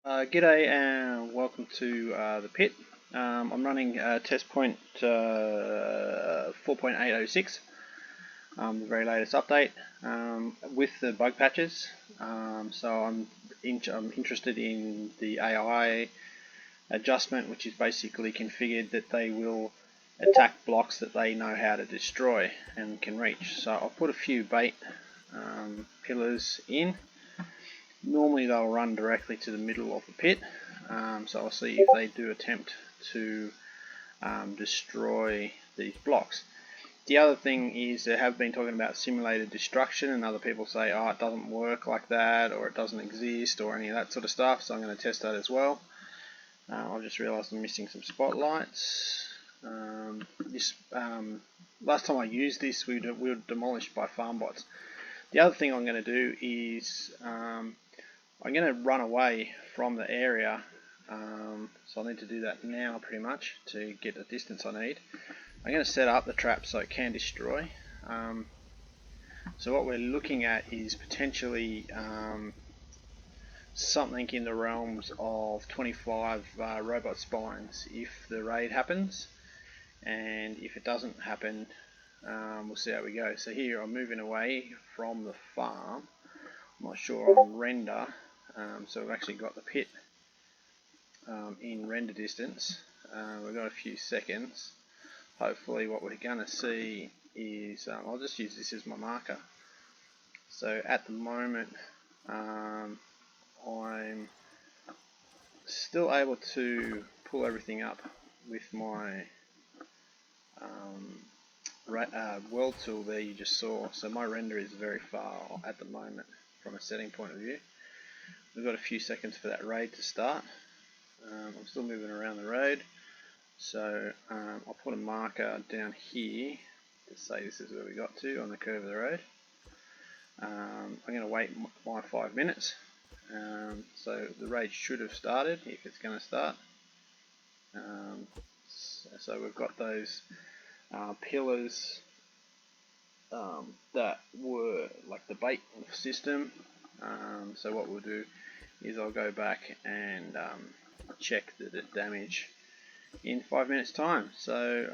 G'day and welcome to the pit. I'm running test point 4.806, the very latest update with the bug patches. So I'm interested in the AI adjustment, which is basically configured that they will attack blocks that they know how to destroy and can reach. So I'll put a few bait pillars in. Normally they'll run directly to the middle of the pit, so I'll see if they do attempt to destroy these blocks. The other thing is they have been talking about simulated destruction, and other people say, oh, it doesn't work like that, or it doesn't exist, or any of that sort of stuff, so I'm going to test that as well. I've just realised I'm missing some spotlights. Last time I used this, we were demolished by farm bots. The other thing I'm going to do is I'm going to run away from the area, so I need to do that now pretty much to get the distance I need. I'm going to set up the trap so it can destroy. So what we're looking at is potentially something in the realms of 25 robot spines if the raid happens, and if it doesn't happen, we'll see how we go. So here I'm moving away from the farm. I'm not sure on render. So we've actually got the pit in render distance. We've got a few seconds. Hopefully what we're going to see is, I'll just use this as my marker. So at the moment I'm still able to pull everything up with my world tool there you just saw. So my render is very far at the moment from a setting point of view. We've got a few seconds for that raid to start. I'm still moving around the road, so I'll put a marker down here to say this is where we got to on the curve of the road. I'm going to wait my 5 minutes, so the raid should have started if it's going to start. So we've got those pillars that were like the bait system. So what we'll do is I'll go back and check the damage in 5 minutes time. So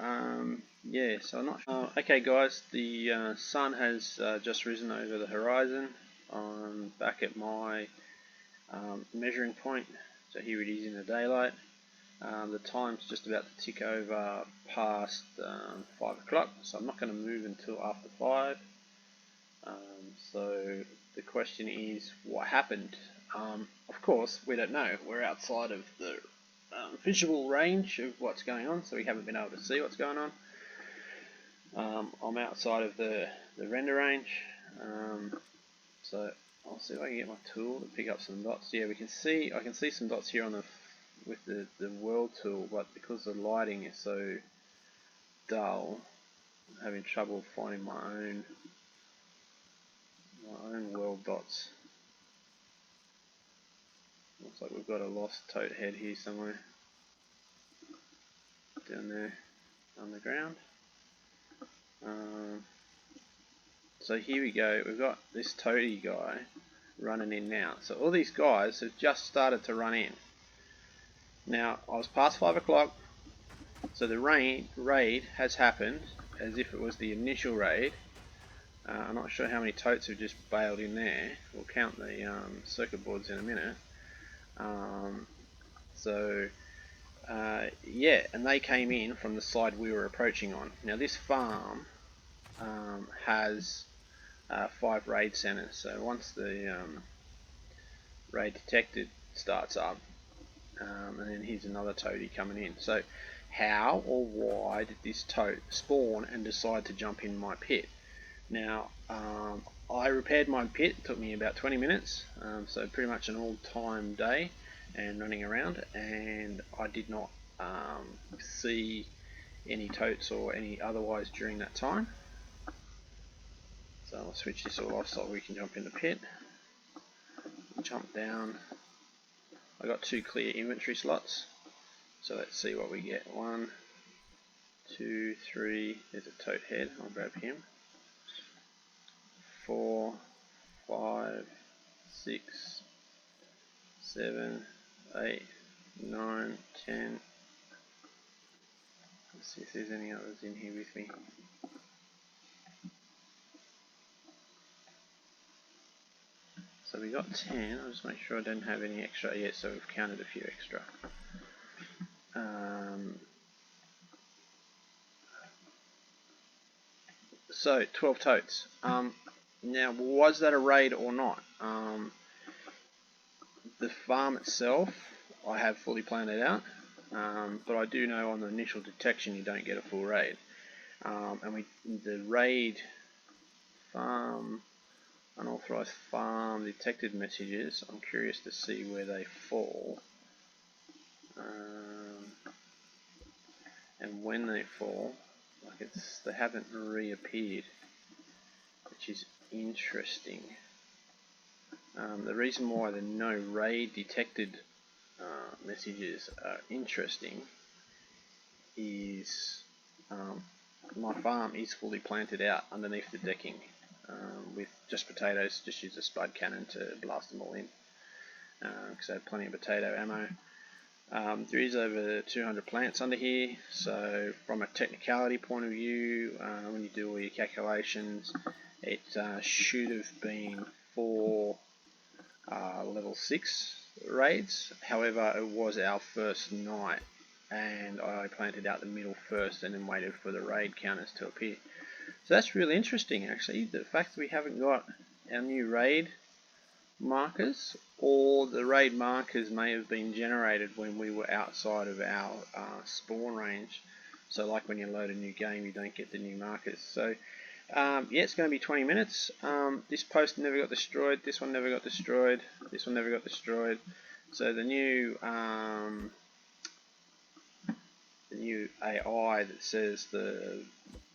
yeah, so I'm not sure. Okay guys, the sun has just risen over the horizon. I'm back at my measuring point, so here it is in the daylight. The time's just about to tick over past 5 o'clock, so I'm not going to move until after 5. So the question is, what happened? Of course, we don't know. We're outside of the visual range of what's going on, so we haven't been able to see what's going on. I'm outside of the render range, so I'll see if I can get my tool to pick up some dots. Yeah, I can see some dots here on with the world tool, but because the lighting is so dull, I'm having trouble finding my own world dots. Looks like we've got a lost tote head here somewhere. Down there on the ground. So here we go, we've got this toady guy running in now. So all these guys have just started to run in. Now I was past 5 o'clock, so the raid has happened as if it was the initial raid. I'm not sure how many totes have just bailed in there. We'll count the circuit boards in a minute. Yeah, and they came in from the side we were approaching on. Now this farm has 5 raid centers, so once the raid detected starts up, and then here's another toady coming in. So how or why did this toad spawn and decide to jump in my pit? Now I repaired my pit, it took me about 20 minutes, so pretty much an all-time day and running around, and I did not see any totes or any otherwise during that time. So I'll switch this all off so we can jump in the pit. Jump down. I got 2 clear inventory slots, so let's see what we get. 1, 2, 3. There's a tote head. I'll grab him. 4, 5, 6, 7, 8, 9, 10. Let's see if there's any others in here with me. So we got 10. I'll just make sure I don't have any extra yet. So we've counted a few extra. So 12 totes. Now, was that a raid or not? The farm itself, I have fully planned it out, but I do know on the initial detection you don't get a full raid. And the raid farm, unauthorized farm detected messages, I'm curious to see where they fall. And when they fall, like they haven't reappeared, which is interesting. The reason why the no raid detected messages are interesting is my farm is fully planted out underneath the decking with just potatoes. Just use a spud cannon to blast them all in because I have plenty of potato ammo. There is over 200 plants under here, so from a technicality point of view, when you do all your calculations, it should have been 4 level 6 raids. However, it was our first night and I planted out the middle first and then waited for the raid counters to appear. So that's really interesting actually, the fact that we haven't got our new raid markers, or the raid markers may have been generated when we were outside of our spawn range. So like when you load a new game you don't get the new markers. So yeah, it's going to be 20 minutes. This post never got destroyed, this one never got destroyed, this one never got destroyed. So the new AI that says the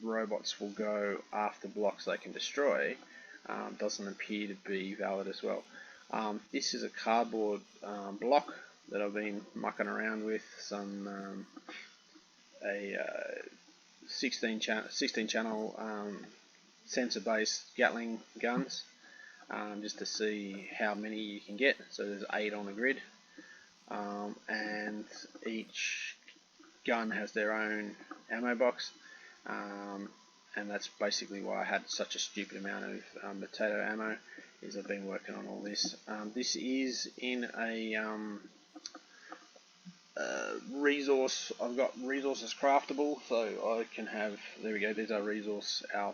robots will go after blocks they can destroy doesn't appear to be valid as well. This is a cardboard block that I've been mucking around with, some a 16 channel sensor-based Gatling guns, just to see how many you can get. So there's 8 on the grid, and each gun has their own ammo box, and that's basically why I had such a stupid amount of potato ammo, is I've been working on all this. This is in a resource. I've got resources craftable, so I can have, there we go, there's our resource, our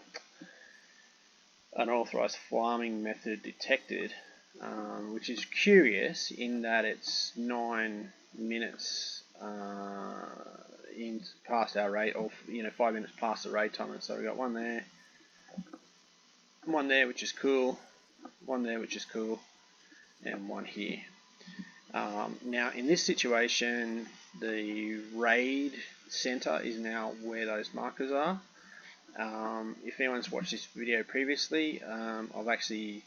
unauthorized farming method detected, which is curious in that it's 9 minutes in past our raid, or 5 minutes past the raid timer. So we've got one there, which is cool, one there, which is cool, and one here. Now in this situation, the raid center is now where those markers are. If anyone's watched this video previously, I've actually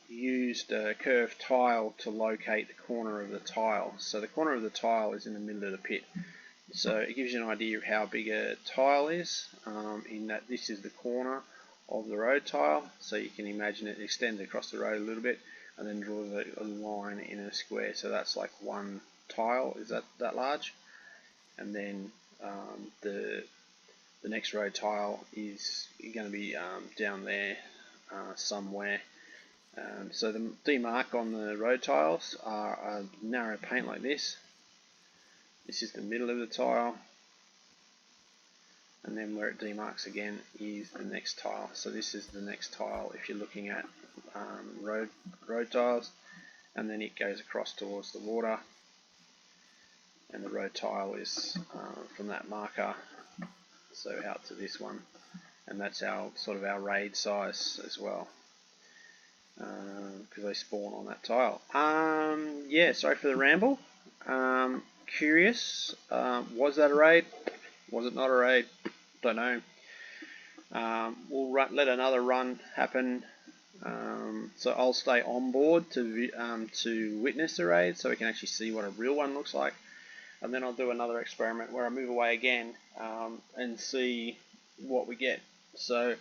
used a curved tile to locate the corner of the tile. So the corner of the tile is in the middle of the pit. So it gives you an idea of how big a tile is, in that this is the corner of the road tile. So you can imagine it extends across the road a little bit and then draws a line in a square. So that's like one tile, is that large. And then the next road tile is going to be down there somewhere. So the demarc on the road tiles are a narrow paint like this. This is the middle of the tile, and then where it demarcs again is the next tile. So this is the next tile if you're looking at road tiles, and then it goes across towards the water, and the road tile is from that marker so out to this one, and that's our sort of our raid size as well, because they spawn on that tile. Yeah, sorry for the ramble. Curious, was that a raid? Was it not a raid? Don't know. We'll let another run happen. So I'll stay on board to witness the raid, so we can actually see what a real one looks like. And then I'll do another experiment where I move away again and see what we get. So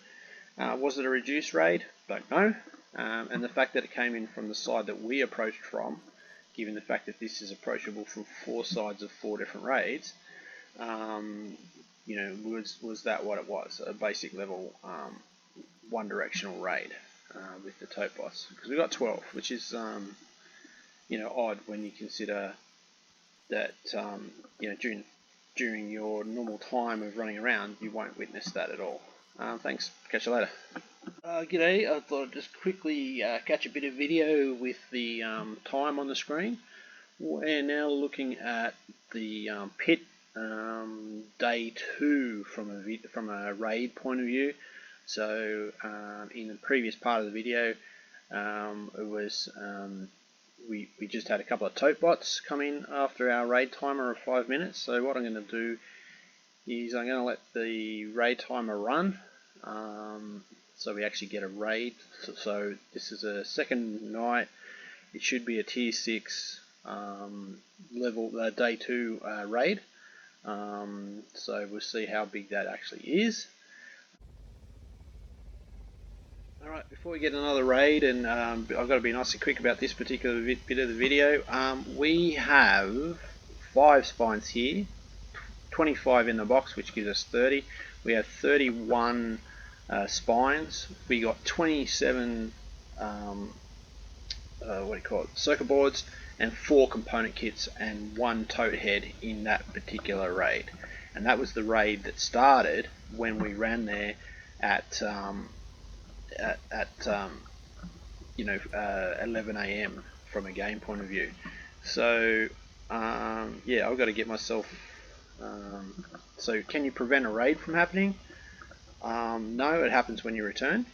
was it a reduced raid? Don't know. And the fact that it came in from the side that we approached from given the fact that this is approachable from 4 sides of 4 different raids, you know, was that what it was? A basic level one directional raid with the totebots, because we got 12, which is you know, odd when you consider that you know, during your normal time of running around, you won't witness that at all. Thanks. Catch you later. G'day. I thought I'd just quickly catch a bit of video with the time on the screen. We're now looking at the pit day 2 from a raid point of view. So in the previous part of the video, it was we just had a couple of totebots come in after our raid timer of 5 minutes. So what I'm going to do is I'm going to let the raid timer run, so we actually get a raid. So this is a second night. It should be a tier 6 level day 2 raid. So we'll see how big that actually is. Alright, before we get another raid, and I've got to be nice and quick about this particular bit of the video, we have 5 spines here, 25 in the box, which gives us 30. We have 31 spines. We got 27 circuit boards, and 4 component kits, and 1 tote head in that particular raid. And that was the raid that started when we ran there at 11 AM from a game point of view. So yeah, I've got to get myself. So can you prevent a raid from happening? No, it happens when you return.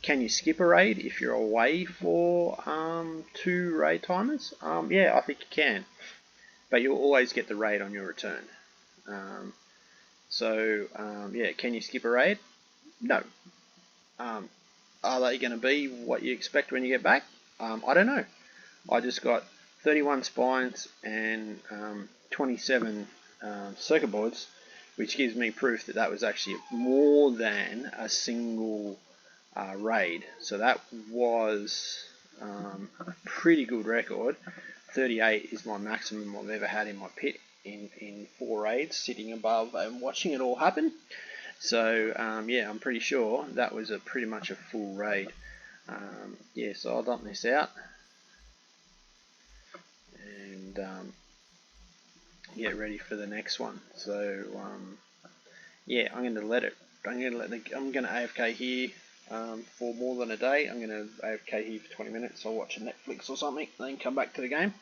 Can you skip a raid if you're away for 2 raid timers? Yeah, I think you can, but you'll always get the raid on your return. Yeah, can you skip a raid? No. Are they going to be what you expect when you get back? I don't know. I just got 31 spines and 27 circuit boards, which gives me proof that that was actually more than a single raid. So that was a pretty good record. 38 is my maximum I've ever had in my pit in 4 raids, sitting above and watching it all happen. So yeah, I'm pretty sure that was pretty much a full raid. Yeah, so I'll dump this out and get ready for the next one. So yeah, I'm going to AFK here for more than a day. I'm going to AFK here for 20 minutes. I'll watch Netflix or something, then come back to the game.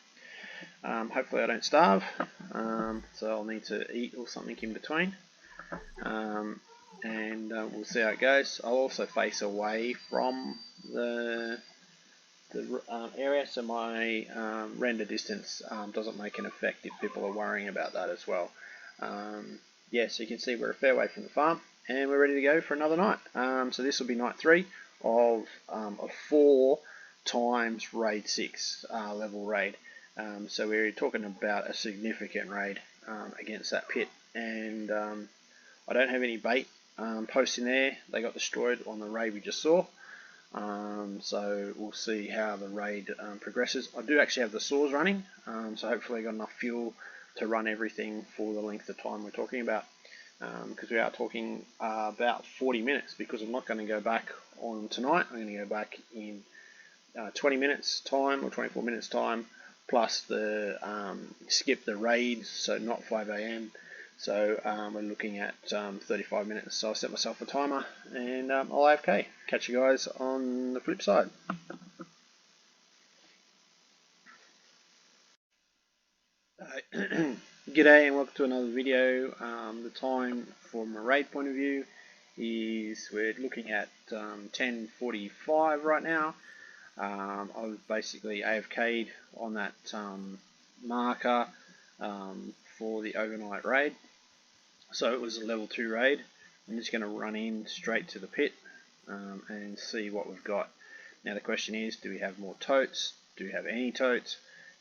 Hopefully I don't starve, so I'll need to eat or something in between. And we'll see how it goes. I'll also face away from the area, so my render distance doesn't make an effect if people are worrying about that as well. Yeah, so you can see we're a fair way from the farm, and we're ready to go for another night. So this will be night 3 of a 4 times raid 6 level raid. So we're talking about a significant raid against that pit, and I don't have any bait posts in there. They got destroyed on the raid we just saw. So we'll see how the raid progresses. I do actually have the saws running, so hopefully I got enough fuel to run everything for the length of time we're talking about, because we are talking about 40 minutes, because I'm not going to go back on tonight. I'm going to go back in 20 minutes time or 24 minutes time, plus the skip the raid, so not 5 AM. So we're looking at 35 minutes. So I'll set myself a timer and I'll AFK. Catch you guys on the flip side. G'day and welcome to another video. The time from a raid point of view is we're looking at 10:45 right now. I was basically AFK'd on that marker for the overnight raid. So it was a level 2 raid. I'm just going to run in straight to the pit and see what we've got. Now the question is, do we have more totes? Do we have any totes?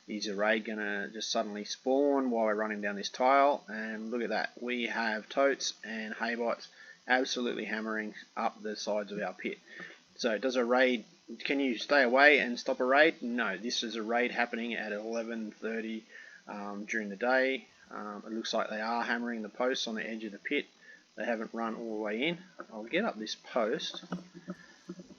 Is a raid going to just suddenly spawn while we're running down this tile? And look at that, we have totes and haybots absolutely hammering up the sides of our pit. So does a raid, can you stay away and stop a raid? No, this is a raid happening at 11:30 during the day. It looks like they are hammering the posts on the edge of the pit. They haven't run all the way in. I'll get up this post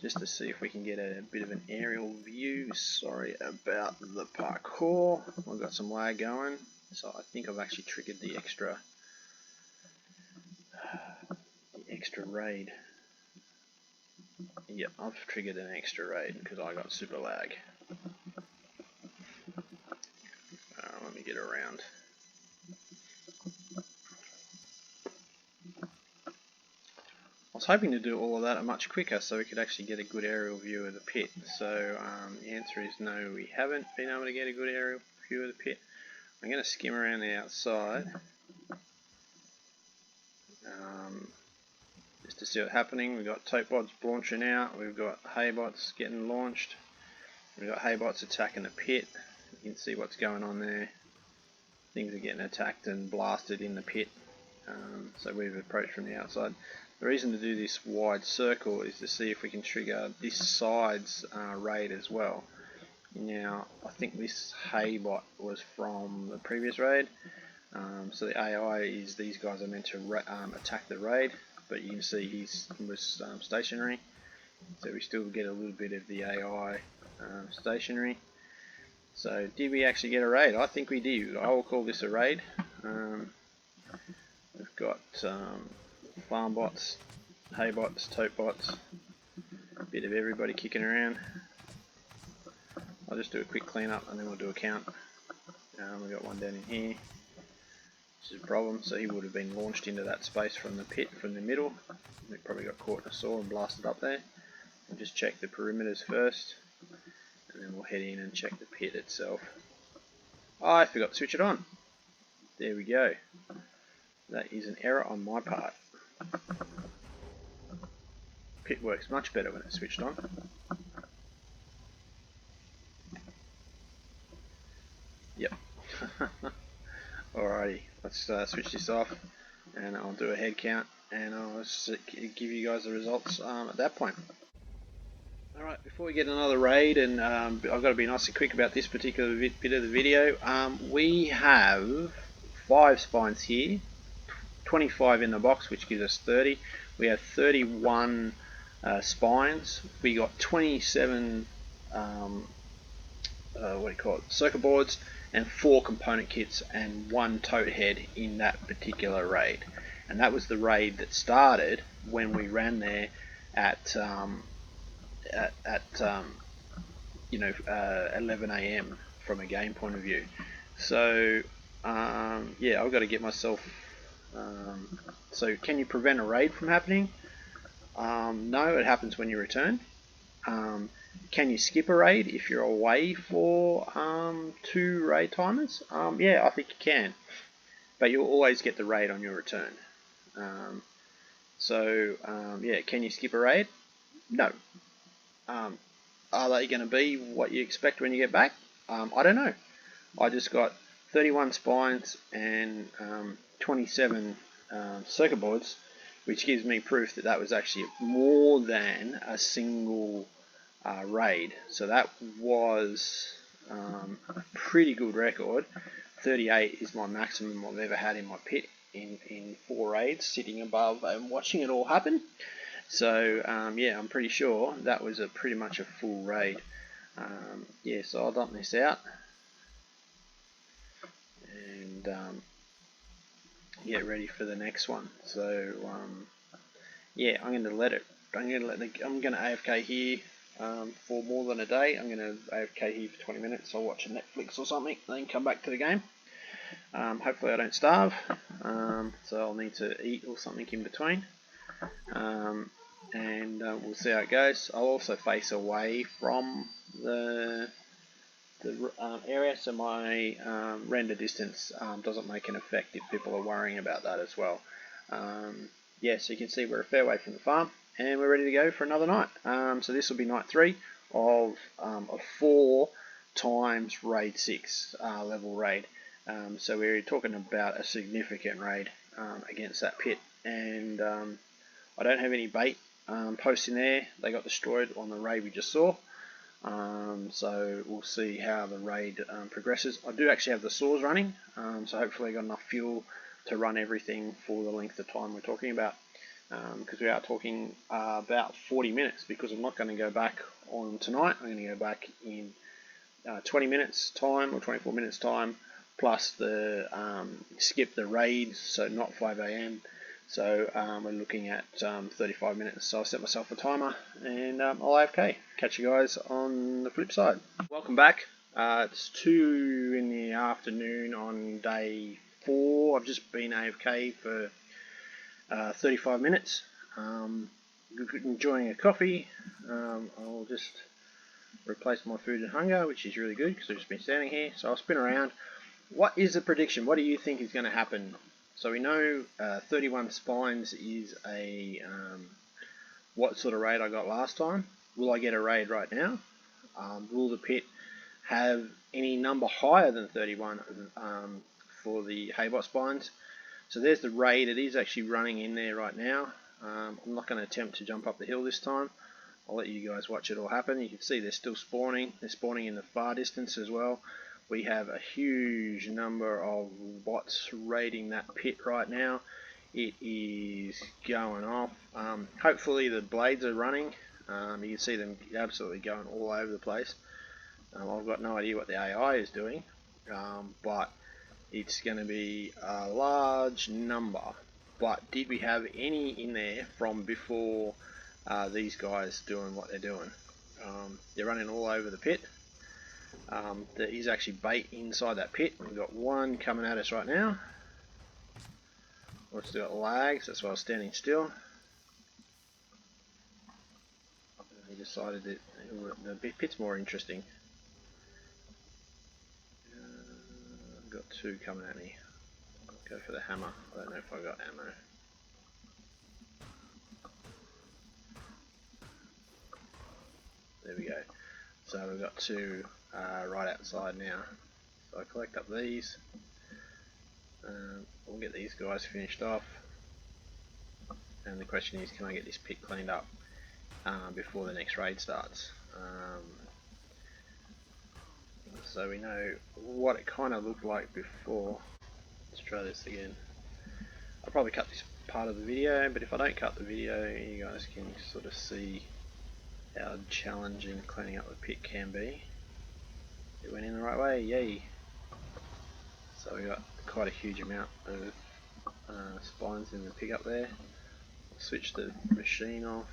just to see if we can get a bit of an aerial view. Sorry about the parkour. I've got some lag going, so I think I've actually triggered the extra raid. Yep, I've triggered an extra raid because I got super lag. Let me get around. I was hoping to do all of that much quicker so we could actually get a good aerial view of the pit. So the answer is no, we haven't been able to get a good aerial view of the pit. I'm going to skim around the outside just to see what's happening. We've got totebots launching out, we've got haybots getting launched, we've got haybots attacking the pit. You can see what's going on there. Things are getting attacked and blasted in the pit. So we've approached from the outside. The reason to do this wide circle is to see if we can trigger this side's raid as well. Now, I think this Haybot was from the previous raid. So the AI is these guys are meant to attack the raid, but you can see he was stationary. So we still get a little bit of the AI stationary. So did we actually get a raid? I think we did. I will call this a raid. We've got farm bots, haybots, totebots, a bit of everybody kicking around. I'll just do a quick cleanup and then we'll do a count. We've got one down in here, which is a problem. So he would have been launched into that space from the pit, from the middle. He probably got caught in a saw and blasted up there. We'll just check the perimeters first, and then we'll head in and check the pit itself. Oh, I forgot to switch it on. There we go. That is an error on my part. Pit works much better when it's switched on. Yep. Alrighty, let's switch this off and I'll do a head count and I'll give you guys the results at that point. Alright, before we get another raid, and I've got to be nice and quick about this particular bit of the video, we have 5 spines here, 25 in the box, which gives us 30. We have 31 spines. We got 27 circuit boards and 4 component kits and 1 tote head in that particular raid. And that was the raid that started when we ran there at 11 AM from a game point of view. So yeah, I've got to get myself. So can you prevent a raid from happening? No, it happens when you return. Can you skip a raid if you're away for 2 raid timers? Yeah, I think you can, but you'll always get the raid on your return. Yeah, can you skip a raid? No. Are they going to be what you expect when you get back? I don't know. I just got 31 spines and 27 circuit boards, which gives me proof that that was actually more than a single raid. So that was a pretty good record. 38 is my maximum I've ever had in my pit in 4 raids, sitting above and watching it all happen. So yeah, I'm pretty sure that was pretty much a full raid. Yeah, so I'll dump this out and get ready for the next one. So yeah, I'm going to AFK here for more than a day. I'm going to AFK here for 20 minutes. I'll watch Netflix or something, then come back to the game. Hopefully I don't starve, so I'll need to eat or something in between. And we'll see how it goes. I'll also face away from the area, so my render distance doesn't make an effect if people are worrying about that as well. Yeah, so you can see we're a fair way from the farm and we're ready to go for another night. So this will be night 3 of a 4 times raid 6 level raid. So we're talking about a significant raid against that pit, and I don't have any bait posts in there. They got destroyed on the raid we just saw. So we'll see how the raid progresses. I do actually have the saws running, so hopefully I got enough fuel to run everything for the length of time we're talking about, because we are talking about 40 minutes, because I'm not going to go back on tonight. I'm going to go back in 20 minutes time or 24 minutes time, plus the skip the raid, so not 5 AM. So we're looking at 35 minutes. So I'll set myself a timer and I'll AFK. Catch you guys on the flip side. Welcome back. It's 2 in the afternoon on day 4. I've just been AFK for 35 minutes. Enjoying a coffee. I'll just replace my food and hunger, which is really good because I've just been standing here. So I'll spin around. What is the prediction? What do you think is going to happen? So we know 31 spines is a what sort of raid I got last time. Will I get a raid right now? Will the pit have any number higher than 31 for the Haybot spines? So there's the raid. It is actually running in there right now. I'm not going to attempt to jump up the hill this time. I'll let you guys watch it all happen. You can see they're still spawning. They're spawning in the far distance as well. We have a huge number of bots raiding that pit right now. It is going off. Hopefully the blades are running. You can see them absolutely going all over the place. I've got no idea what the AI is doing, but it's going to be a large number. But did we have any in there from before these guys doing what they're doing? They're running all over the pit. There is actually bait inside that pit. We've got one coming at us right now. We've still got lags, that's why I was standing still. He decided that the pit's more interesting. I've got 2 coming at me. I'll go for the hammer. I don't know if I got ammo. There we go. So we've got 2 right outside now. So I collect up these. We'll get these guys finished off. And the question is, can I get this pit cleaned up before the next raid starts? So we know what it kind of looked like before. Let's try this again. I'll probably cut this part of the video, but if I don't cut the video, you guys can sort of see how challenging cleaning up the pit can be. It went in the right way, yay! So we got quite a huge amount of spines in the pickup there. Switch the machine off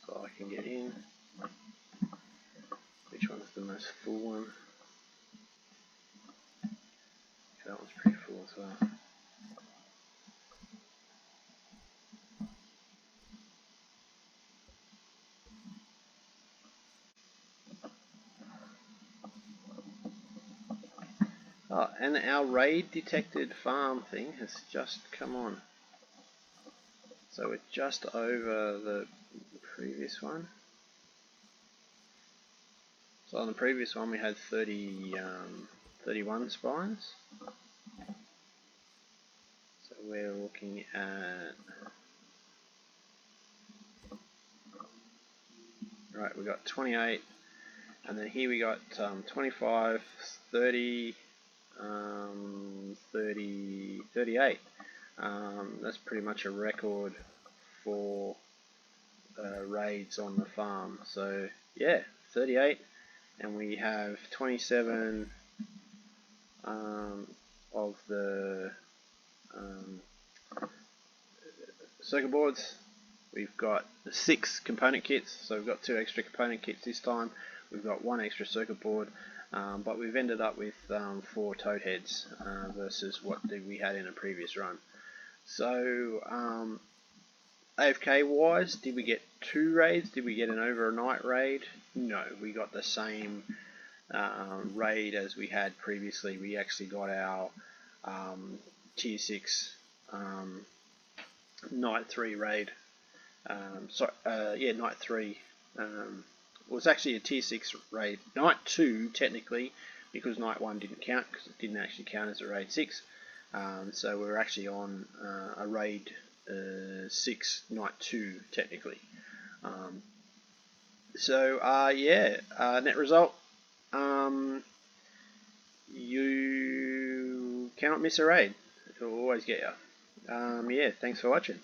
so I can get in. Which one's the most full one? That one's pretty full as well. Oh, and our raid detected farm thing has just come on. So we're just over the previous one. So on the previous one we had 31 spines. So we're looking at... Right, we got 28, and then here we got 25, 30, 30, 38. That's pretty much a record for raids on the farm. So yeah, 38, and we have 27 of the circuit boards. We've got 6 component kits, so we've got 2 extra component kits this time. We've got 1 extra circuit board, but we've ended up with 4 toad heads versus what we had in a previous run. So AFK wise, did we get 2 raids? Did we get an overnight raid? No, we got the same raid as we had previously. We actually got our tier 6 night 3 raid. Night 3. It was actually a tier 6 raid. Night 2 technically, because night 1 didn't count, because it didn't actually count as a raid 6. So we're actually on a raid 6, knight 2 technically. Net result. You cannot miss a raid. It'll always get you. Thanks for watching.